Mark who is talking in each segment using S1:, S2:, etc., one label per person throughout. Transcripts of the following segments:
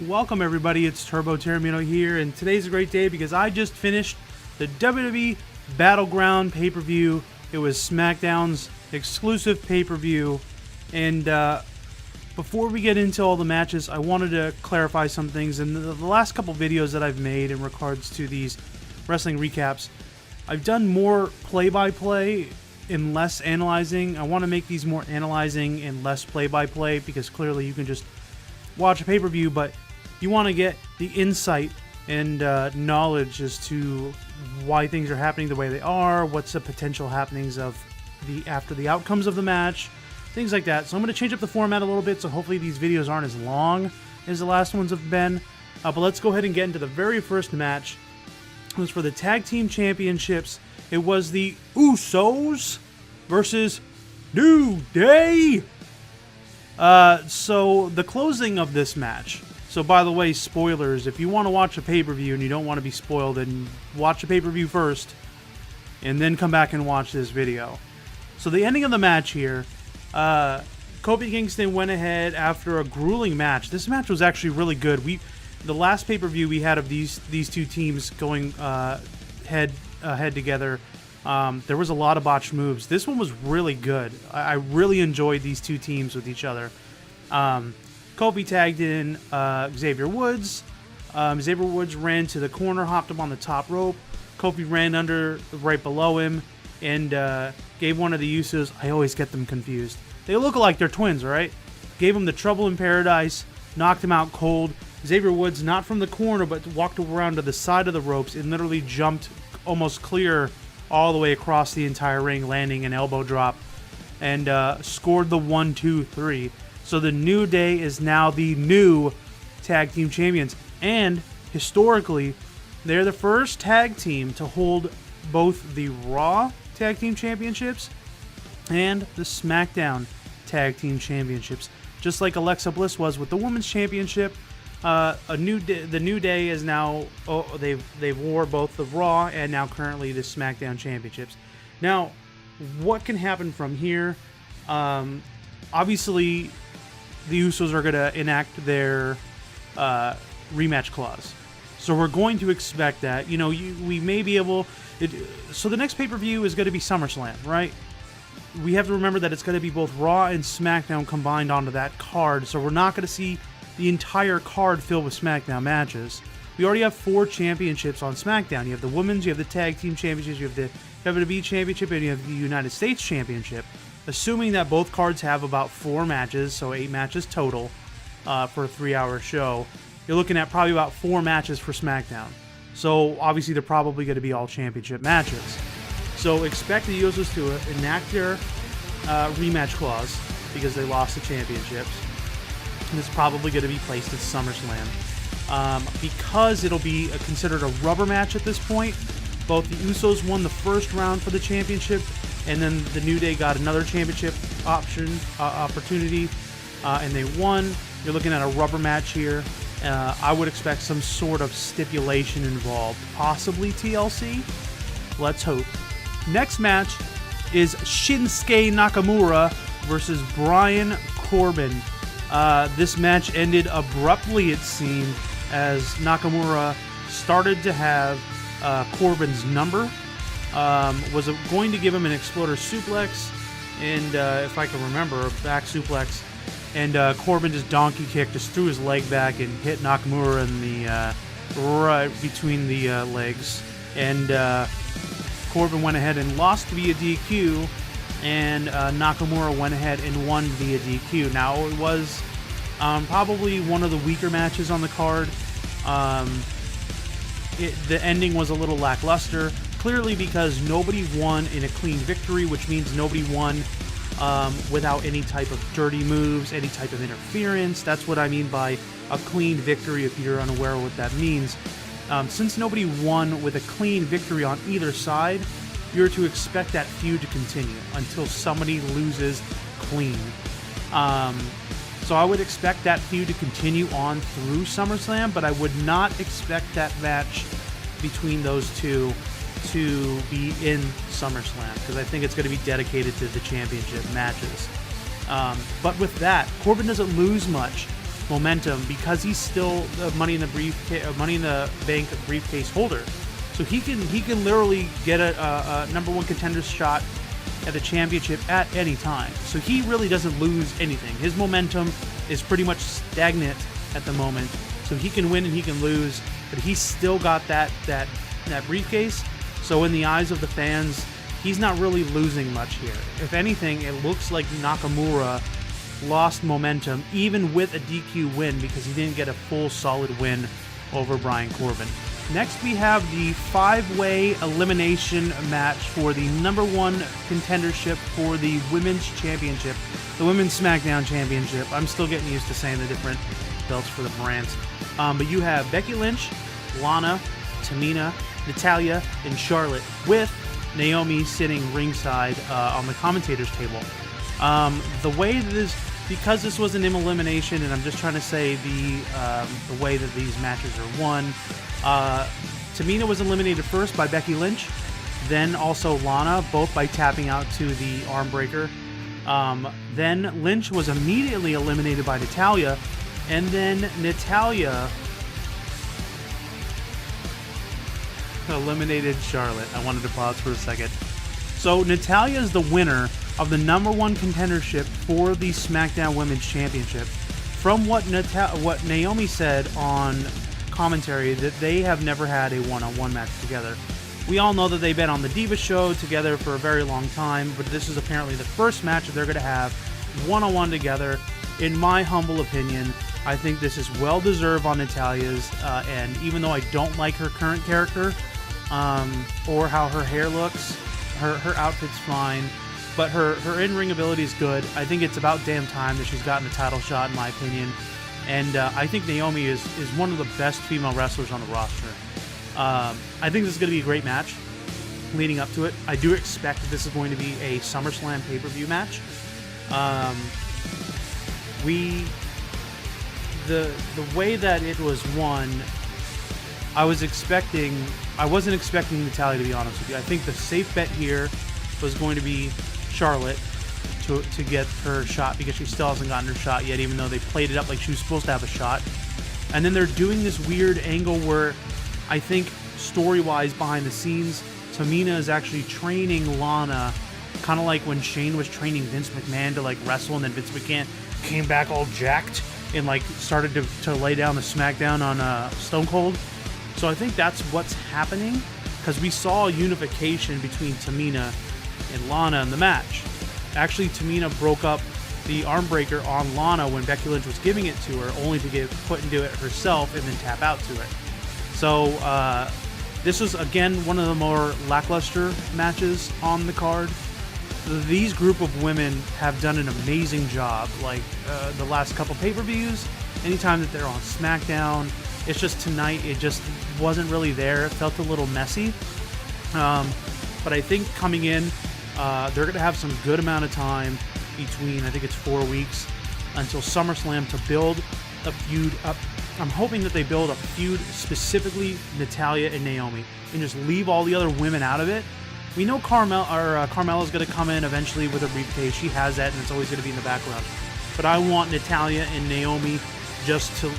S1: Welcome everybody, it's Taormino here, and today's a great day because I just finished the WWE Battleground pay-per-view. It was SmackDown's exclusive pay-per-view, and before we get into all the matches, I wanted to clarify some things. In the last couple videos that I've made in regards to these wrestling recaps, I've done more play-by-play and less analyzing. I want to make these more analyzing and less play-by-play because clearly you can just watch a pay-per-view, but you want to get the insight and knowledge as to why things are happening the way they are, what's the potential happenings of after the outcomes of the match, things like that. So I'm going to change up the format a little bit, so hopefully these videos aren't as long as the last ones have been. But let's go ahead and get into the very first match. It was for the Tag Team Championships. It was the Usos versus New Day. So the closing of this match. So by the way, spoilers, if you want to watch a pay-per-view and you don't want to be spoiled, then watch a pay-per-view first and then come back and watch this video. So the ending of the match here, Kofi Kingston went ahead after a grueling match. This match was actually really good. The last pay-per-view we had of these two teams going head together, there was a lot of botched moves. This one was really good. I really enjoyed these two teams with each other. Kofi tagged in Xavier Woods. Xavier Woods ran to the corner, hopped him on the top rope. Kofi ran under right below him and gave one of the Usos. I always get them confused. They look like they're twins, right? Gave him the Trouble in Paradise, knocked him out cold. Xavier Woods, not from the corner, but walked around to the side of the ropes and literally jumped almost clear all the way across the entire ring, landing an elbow drop, and scored the 1, 2, 3. So the New Day is now the new tag team champions. And historically, they're the first tag team to hold both the Raw tag team championships and the SmackDown tag team championships. Just like Alexa Bliss was with the women's championship, the New Day is now, they've wore both the Raw and now currently the SmackDown championships. Now, what can happen from here? Obviously, the Usos are going to enact their rematch clause. So we're going to expect that. You know, we may be able... so the next pay-per-view is going to be SummerSlam, right? We have to remember that it's going to be both Raw and SmackDown combined onto that card. So we're not going to see the entire card filled with SmackDown matches. We already have 4 championships on SmackDown. You have the Women's, you have the Tag Team Championships, you have the WWE Championship, and you have the United States Championship. Assuming that both cards have about 4 matches, so 8 matches total for a 3-hour show, you're looking at probably about 4 matches for SmackDown. So obviously they're probably going to be all championship matches. So expect the Usos to enact their rematch clause because they lost the championships. And it's probably going to be placed at SummerSlam. Because it'll be considered a rubber match at this point, both the Usos won the first round for the championship, and then the New Day got another championship opportunity, and they won. You're looking at a rubber match here. I would expect some sort of stipulation involved, possibly TLC. Let's hope. Next match is Shinsuke Nakamura versus Brian Corbin. This match ended abruptly, it seemed, as Nakamura started to have Corbin's number. Was going to give him an exploder suplex, and if I can remember, a back suplex, and Corbin just donkey kicked, just threw his leg back and hit Nakamura in the right between the legs, and Corbin went ahead and lost via DQ, and Nakamura went ahead and won via DQ. Now, it was probably one of the weaker matches on the card. The ending was a little lackluster, clearly because nobody won in a clean victory, which means nobody won without any type of dirty moves, any type of interference. That's what I mean by a clean victory, if you're unaware of what that means. Since nobody won with a clean victory on either side, you're to expect that feud to continue until somebody loses clean. So I would expect that feud to continue on through SummerSlam, but I would not expect that match between those two to be in SummerSlam, because I think it's going to be dedicated to the championship matches. But with that, Corbin doesn't lose much momentum because he's still the Money in the Bank briefcase holder. So he can literally get a number one contender shot at the championship at any time. So he really doesn't lose anything. His momentum is pretty much stagnant at the moment. So he can win and he can lose, but he's still got that briefcase. So in the eyes of the fans, he's not really losing much here. If anything, it looks like Nakamura lost momentum even with a DQ win because he didn't get a full solid win over Brian Corbin. Next, we have the 5-way elimination match for the number one contendership for the Women's Championship, the Women's SmackDown Championship. I'm still getting used to saying the different belts for the brands. But you have Becky Lynch, Lana, Tamina, Natalya, and Charlotte, with Naomi sitting ringside on the commentator's table. The way that because this was an elimination, and I'm just trying to say the way that these matches are won. Tamina was eliminated first by Becky Lynch, then also Lana, both by tapping out to the arm breaker. Then Lynch was immediately eliminated by Natalya, and then Natalya eliminated Charlotte. I wanted to pause for a second. So Natalya is the winner of the number one contendership for the SmackDown Women's Championship. From what Naomi said on commentary, that they have never had a one-on-one match together. We all know that they've been on the Diva show together for a very long time, but this is apparently the first match that they're going to have one-on-one together. In my humble opinion, I think this is well-deserved on Natalya's, and even though I don't like her current character, or how her hair looks, her outfit's fine, but her in-ring ability is good. I think it's about damn time that she's gotten a title shot, in my opinion. And I think Naomi is one of the best female wrestlers on the roster. I think this is going to be a great match leading up to it. I do expect that this is going to be a SummerSlam pay-per-view match. The way that it was won, I wasn't expecting Natalya, to be honest with you. I think the safe bet here was going to be Charlotte to get her shot, because she still hasn't gotten her shot yet, even though they played it up like she was supposed to have a shot. And then they're doing this weird angle where I think story-wise behind the scenes, Tamina is actually training Lana, kind of like when Shane was training Vince McMahon to like wrestle, and then Vince McMahon came back all jacked and like started to lay down the SmackDown on Stone Cold. So I think that's what's happening, because we saw a unification between Tamina and Lana in the match. Actually, Tamina broke up the arm breaker on Lana when Becky Lynch was giving it to her, only to get put into it herself and then tap out to it. So this was, again, one of the more lackluster matches on the card. These group of women have done an amazing job. Like the last couple pay-per-views, anytime that they're on SmackDown, it's just tonight, it just wasn't really there. It felt a little messy. But I think coming in, they're going to have some good amount of time between, I think it's 4 weeks, until SummerSlam to build a feud up. I'm hoping that they build a feud specifically Natalya and Naomi and just leave all the other women out of it. We know Carmella's going to come in eventually with a briefcase. She has that, and it's always going to be in the background. But I want Natalya and Naomi just to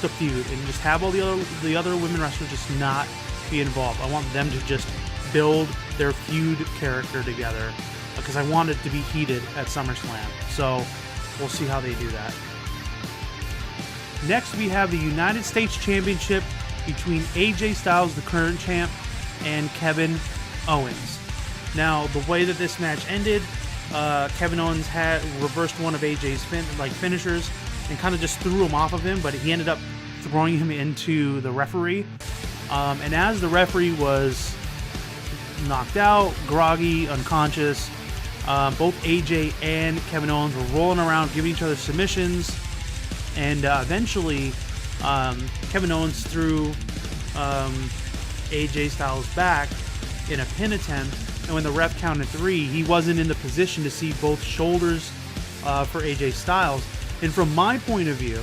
S1: feud and just have all the other women wrestlers just not be involved. I want them to just build their feud character together, because I want it to be heated at SummerSlam. So we'll see how they do that. Next, we have the United States Championship between AJ Styles, the current champ, and Kevin Owens. Now, the way that this match ended, Kevin Owens had reversed one of AJ's finishers and kind of just threw him off of him, but he ended up throwing him into the referee. And as the referee was knocked out, groggy, unconscious, both AJ and Kevin Owens were rolling around, giving each other submissions, and eventually Kevin Owens threw AJ Styles back in a pin attempt, and when the ref counted 3, he wasn't in the position to see both shoulders for AJ Styles. And from my point of view,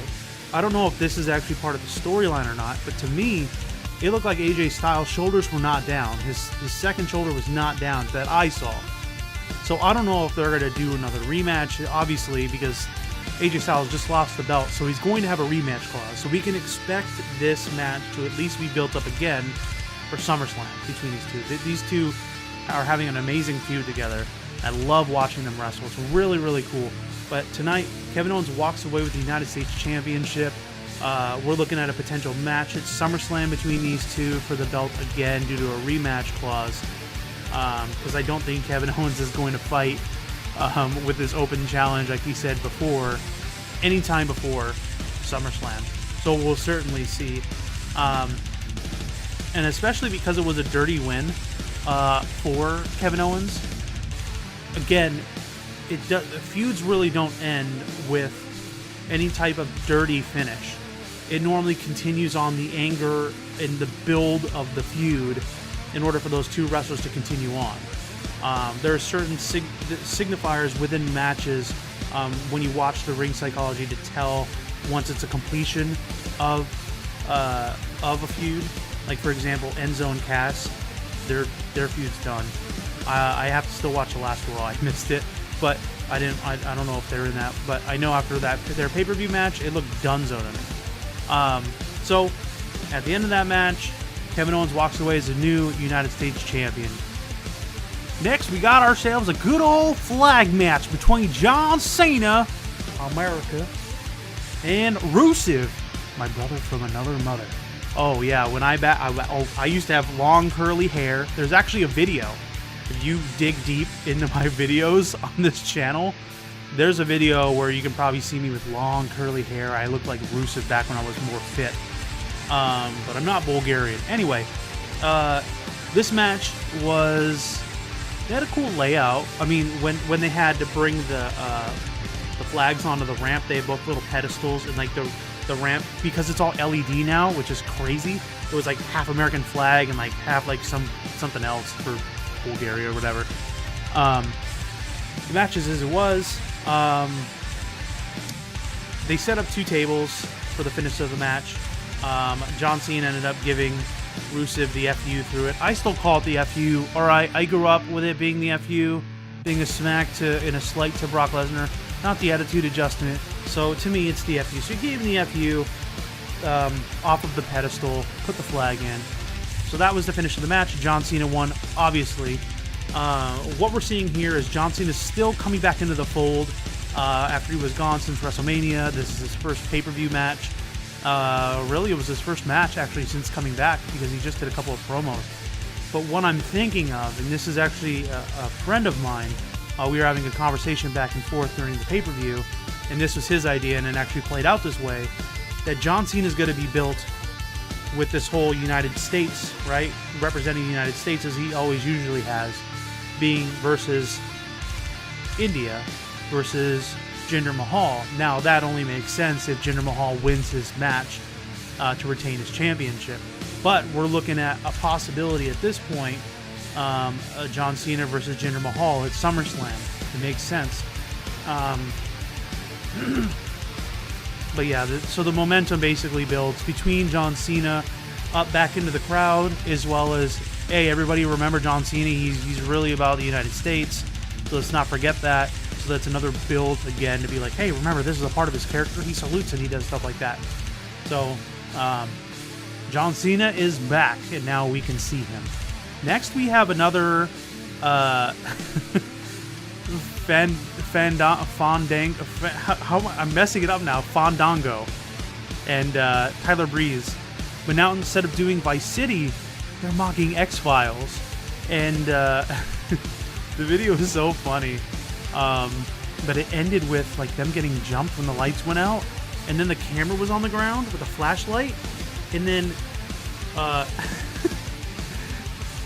S1: I don't know if this is actually part of the storyline or not, but to me, it looked like AJ Styles' shoulders were not down. His second shoulder was not down that I saw. So I don't know if they're going to do another rematch, obviously, because AJ Styles just lost the belt, so he's going to have a rematch clause. So we can expect this match to at least be built up again for SummerSlam between these two. These two are having an amazing feud together. I love watching them wrestle. It's really, really cool. But tonight, Kevin Owens walks away with the United States Championship. We're looking at a potential match at SummerSlam between these two for the belt again due to a rematch clause. Because I don't think Kevin Owens is going to fight with this open challenge, like he said before, anytime before SummerSlam. So we'll certainly see. And especially because it was a dirty win for Kevin Owens. Again, feuds really don't end with any type of dirty finish. It normally continues on the anger and the build of the feud in order for those two wrestlers to continue on. There are certain signifiers within matches when you watch the ring psychology to tell once it's a completion of a feud. Like, for example, Enzo and Cass, their feud's done. I have to still watch the last Raw. I missed it, but I don't know if they're in that. But I know after their pay-per-view match, it looked donezo to me. So at the end of that match, Kevin Owens walks away as a new United States champion. Next, we got ourselves a good old flag match between John Cena, America, and Rusev, my brother from another mother. Oh yeah, when I used to have long curly hair. There's actually a video. If you dig deep into my videos on this channel, there's a video where you can probably see me with long curly hair. I looked like Rusev back when I was more fit. But I'm not Bulgarian. Anyway, this match they had a cool layout. I mean, when they had to bring the flags onto the ramp, they had both little pedestals and like the ramp, because it's all LED now, which is crazy. It was like half American flag and like half like something else for Bulgaria or whatever. The match is as it was. They set up two tables for the finish of the match. John Cena ended up giving Rusev the FU through it. I still call it the FU. Alright, I grew up with it being the FU, being a smack in a slight to Brock Lesnar, not the attitude adjustment. So to me, it's the FU. So he gave him the FU off of the pedestal, put the flag in. So that was the finish of the match. John Cena won, obviously. What we're seeing here is John Cena is still coming back into the fold after he was gone since WrestleMania. This is his first pay-per-view match. Really, it was his first match, actually, since coming back, because he just did a couple of promos. But what I'm thinking of, and this is actually a friend of mine, we were having a conversation back and forth during the pay-per-view, and this was his idea, and it actually played out this way, that John Cena is going to be built with this whole United States, right? Representing the United States, as he always usually has, being versus India versus Jinder Mahal. Now, that only makes sense if Jinder Mahal wins his match to retain his championship. But we're looking at a possibility at this point, John Cena versus Jinder Mahal at SummerSlam. It makes sense. But yeah, so the momentum basically builds between John Cena up back into the crowd, as well as, hey, everybody remember John Cena, he's really about the United States, so let's not forget that. So that's another build, again, to be like, hey, remember, this is a part of his character, he salutes and he does stuff like that. So, John Cena is back, and now we can see him. Next, we have another, I'm messing it up now. Fandango and Tyler Breeze, but now instead of doing Vice City, they're mocking X-Files, and the video is so funny. But it ended with like them getting jumped when the lights went out, and then the camera was on the ground with a flashlight, and then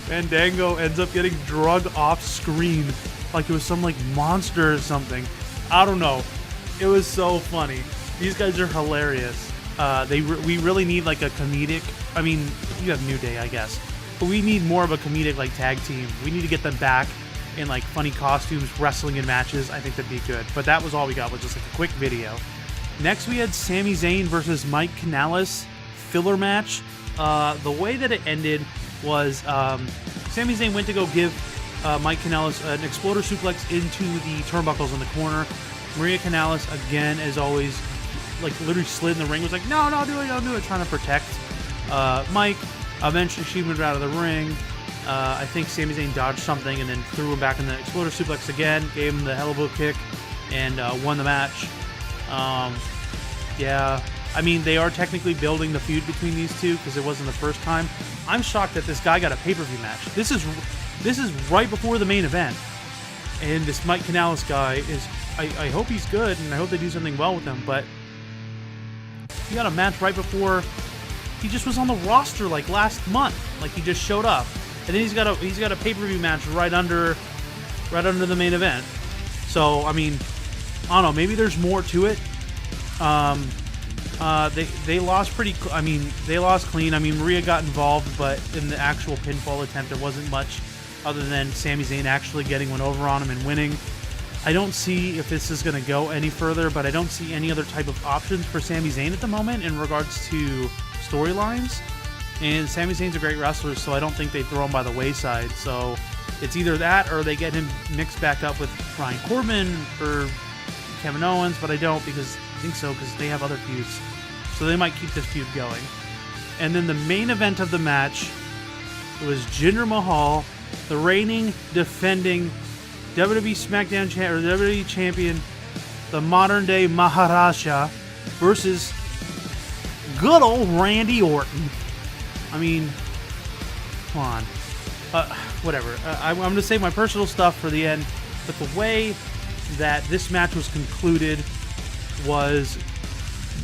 S1: Fandango ends up getting drugged off screen like it was some like monster or something. I don't know. It was so funny. These guys are hilarious. We really need like a comedic. I mean, you have New Day, I guess, but we need more of a comedic like tag team. We need to get them back in like funny costumes, wrestling in matches. I think that'd be good. But that was all we got, was just like a quick video. Next, we had Sami Zayn versus Mike Kanellis filler match. The way that it ended was Sami Zayn went to go give Mike Kanellis an exploder suplex into the turnbuckles in the corner. Maria Kanellis, again, as always, like literally slid in the ring, was like, no, don't do it, trying to protect Mike. Eventually, she moved out of the ring. I think Sami Zayn dodged something and then threw him back in the Exploder Suplex again, gave him the hell of a kick, and won the match. Yeah, I mean, they are technically building the feud between these two because it wasn't the first time. I'm shocked that this guy got a pay-per-view match. This is right before the main event, and this Mike Kanellis guy is. I hope he's good, and I hope they do something well with him. But he got a match right before. He just was on the roster like last month. Like he just showed up, and then he's got a pay-per-view match right under the main event. So I mean, I don't know. Maybe there's more to it. They lost pretty. I mean, they lost clean. I mean, Maria got involved, but in the actual pinfall attempt, there wasn't much other than Sami Zayn actually getting one over on him and winning. I don't see if this is going to go any further, but I don't see any other type of options for Sami Zayn at the moment in regards to storylines. And Sami Zayn's a great wrestler, so I don't think they throw him by the wayside. So it's either that or they get him mixed back up with Brian Corbin or Kevin Owens, but I don't I think so because they have other feuds. So they might keep this feud going. And then the main event of the match was Jinder Mahal, the reigning, defending WWE SmackDown or WWE Champion, the modern-day Maharaja, versus good old Randy Orton. I mean, come on. Whatever. I'm going to save my personal stuff for the end, but the way that this match was concluded was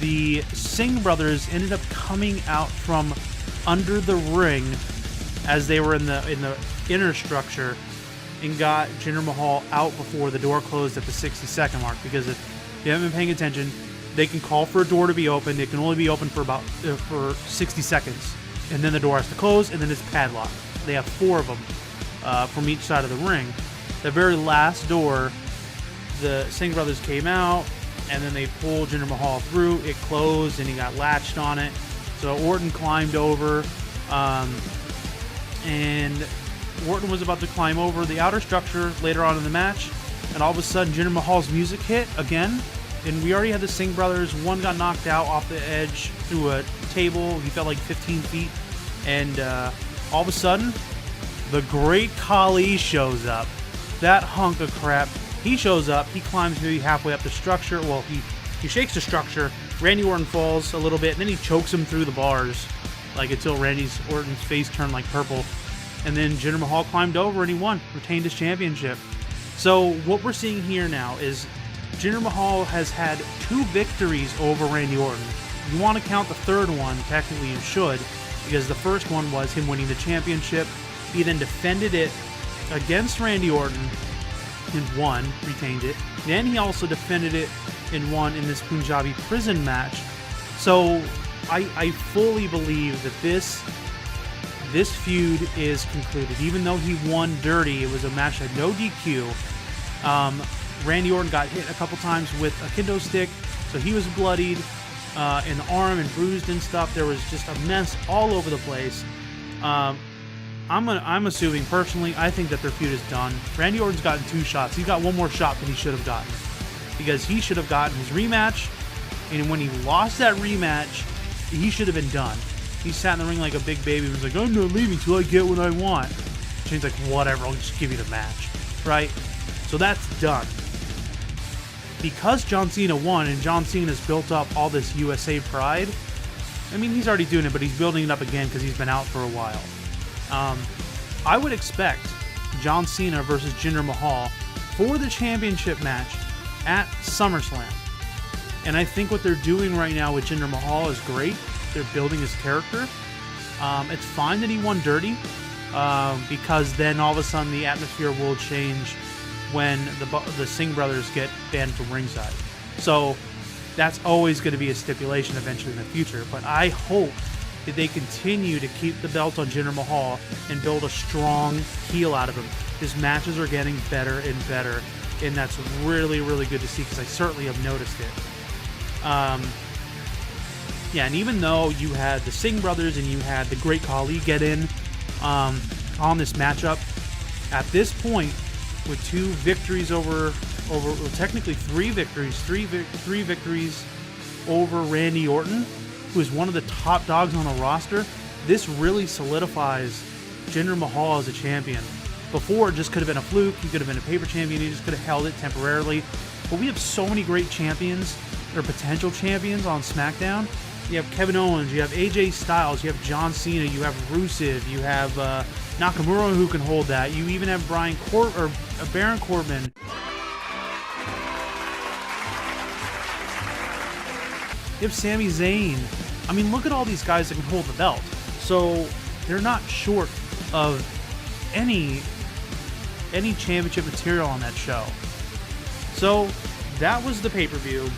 S1: the Singh brothers ended up coming out from under the ring as they were in the inner structure and got Jinder Mahal out before the door closed at the 60-second mark. Because if you haven't been paying attention, they can call for a door to be opened. It can only be open for for 60 seconds, and then the door has to close, and then it's padlocked. They have 4 of them from each side of the ring. The very last door, the Singh brothers came out, and then they pulled Jinder Mahal through. It closed, and he got latched on it. So Orton climbed over, and Orton was about to climb over the outer structure later on in the match, and all of a sudden Jinder Mahal's music hit again, and we already had the Singh brothers. One got knocked out off the edge through a table. He fell like 15 feet, and all of a sudden, the Great Khali shows up. That hunk of crap. He shows up. He climbs maybe halfway up the structure. Well, he shakes the structure. Randy Orton falls a little bit, and then he chokes him through the bars, like until Orton's face turned like purple. And then Jinder Mahal climbed over and he won, retained his championship. So what we're seeing here now is Jinder Mahal has had 2 victories over Randy Orton. If you want to count the third one, technically you should, because the first one was him winning the championship. He then defended it against Randy Orton and won, retained it. Then he also defended it and won in this Punjabi prison match. So I fully believe that this feud is concluded. Even though he won dirty, it was a match at no DQ. Randy Orton got hit a couple times with a kendo stick, so he was bloodied in the arm and bruised and stuff. There was just a mess all over the place. I'm assuming, personally, I think that their feud is done. Randy Orton's gotten 2 shots. He's got one more shot than he should have gotten, because he should have gotten his rematch, and when he lost that rematch, he should have been done. He sat in the ring like a big baby and was like, I'm not leaving till I get what I want. Shane's like, whatever, I'll just give you the match. Right? So that's done. Because John Cena won and John Cena's built up all this USA pride, I mean, he's already doing it, but he's building it up again because he's been out for a while. I would expect John Cena versus Jinder Mahal for the championship match at SummerSlam. And I think what they're doing right now with Jinder Mahal is great. They're building his character. It's fine that he won dirty, because then all of a sudden the atmosphere will change when the Singh brothers get banned from ringside. So that's always going to be a stipulation eventually in the future. But I hope that they continue to keep the belt on Jinder Mahal and build a strong heel out of him. His matches are getting better and better, and that's really, really good to see, because I certainly have noticed it. Yeah, and even though you had the Singh brothers and you had the Great Khali get in on this matchup, at this point, with 2 victories over over, well, technically 3 victories, three victories over Randy Orton, who is one of the top dogs on the roster. This really solidifies Jinder Mahal as a champion. Before, it just could have been a fluke. He could have been a paper champion. He just could have held it temporarily. But we have so many great champions, or potential champions, on SmackDown. You have Kevin Owens, you have AJ Styles, you have John Cena, you have Rusev, you have Nakamura, who can hold that. You even have Baron Corbin. You have Sami Zayn. I mean, look at all these guys that can hold the belt. So they're not short of any championship material on that show. So that was the pay-per-view.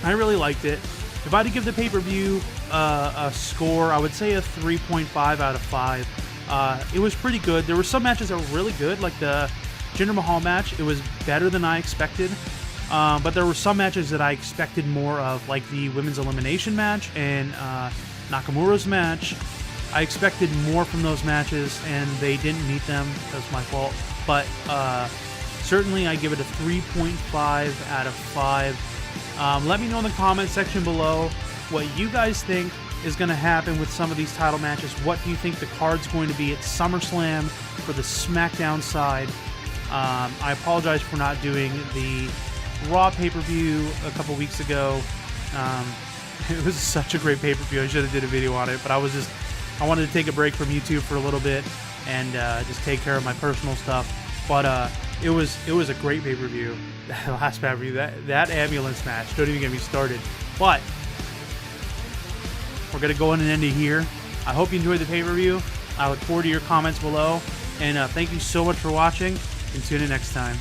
S1: I really liked it. If I had to give the pay-per-view a score, I would say a 3.5 out of 5. It was pretty good. There were some matches that were really good, like the Jinder Mahal match. It was better than I expected. But there were some matches that I expected more of, like the women's elimination match and Nakamura's match. I expected more from those matches, and they didn't meet them. That's my fault. But certainly I give it a 3.5 out of 5. Let me know in the comment section below what you guys think is going to happen with some of these title matches. What do you think the card's going to be at SummerSlam for the SmackDown side? I apologize for not doing the Raw pay-per-view a couple weeks ago. It was such a great pay-per-view. I should have did a video on it, but I wanted to take a break from YouTube for a little bit and just take care of my personal stuff. But it was a great pay-per-view. That last pay-per-view, that ambulance match, don't even get me started. But we're gonna go in and end it here. I hope you enjoyed the pay-per-view. I look forward to your comments below, and thank you so much for watching, and tune in next time.